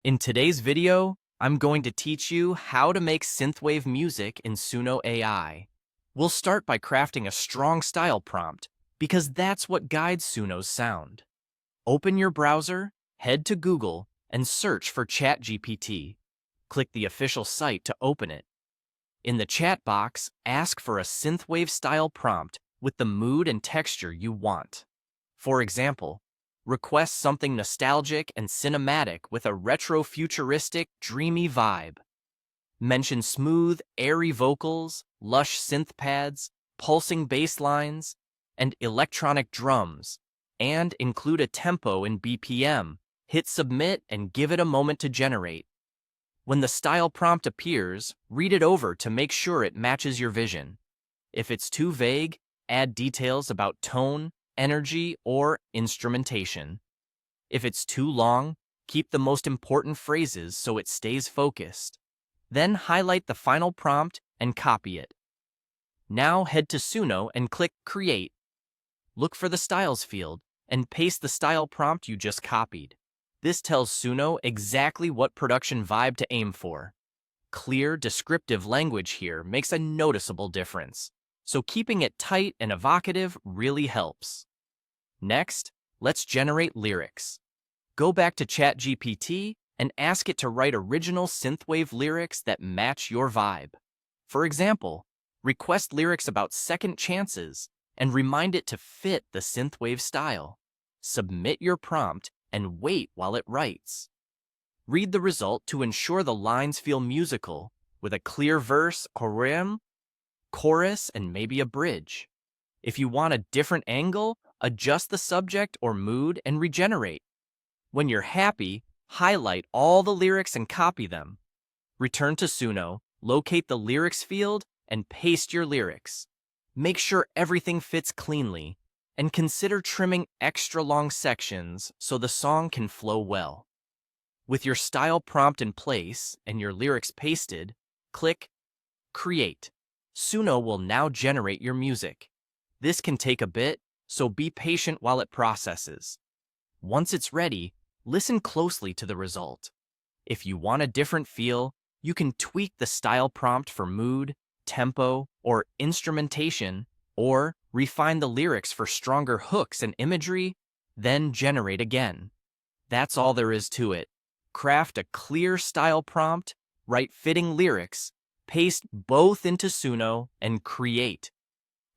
In today's video, I'm going to teach you how to make synthwave music in Suno AI. We'll start by crafting a strong style prompt, because that's what guides Suno's sound. Open your browser, head to Google, and search for ChatGPT. Click the official site to open it. In the chat box, ask for a synthwave style prompt with the mood and texture you want. For example, request something nostalgic and cinematic with a retro-futuristic, dreamy vibe. Mention smooth, airy vocals, lush synth pads, pulsing bass lines, and electronic drums, and include a tempo in BPM. Hit submit and give it a moment to generate. When the style prompt appears, read it over to make sure it matches your vision. If it's too vague, add details about tone, energy, or instrumentation. If it's too long, keep the most important phrases so it stays focused. Then highlight the final prompt and copy it. Now head to Suno and click Create. Look for the Styles field and paste the style prompt you just copied. This tells Suno exactly what production vibe to aim for. Clear, descriptive language here makes a noticeable difference, so keeping it tight and evocative really helps. Next, let's generate lyrics. Go back to ChatGPT and ask it to write original synthwave lyrics that match your vibe. For example, request lyrics about second chances and remind it to fit the synthwave style. Submit your prompt and wait while it writes. Read the result to ensure the lines feel musical, with a clear verse, chorus, and maybe a bridge. If you want a different angle, adjust the subject or mood and regenerate. When you're happy, highlight all the lyrics and copy them. Return to Suno, locate the lyrics field, and paste your lyrics. Make sure everything fits cleanly, and consider trimming extra long sections so the song can flow well. With your style prompt in place and your lyrics pasted, click Create. Suno will now generate your music. This can take a bit, so be patient while it processes. Once it's ready, listen closely to the result. If you want a different feel, you can tweak the style prompt for mood, tempo, or instrumentation, or refine the lyrics for stronger hooks and imagery, then generate again. That's all there is to it. Craft a clear style prompt, write fitting lyrics, paste both into Suno, and create.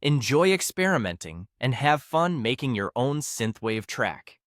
Enjoy experimenting and have fun making your own synthwave track.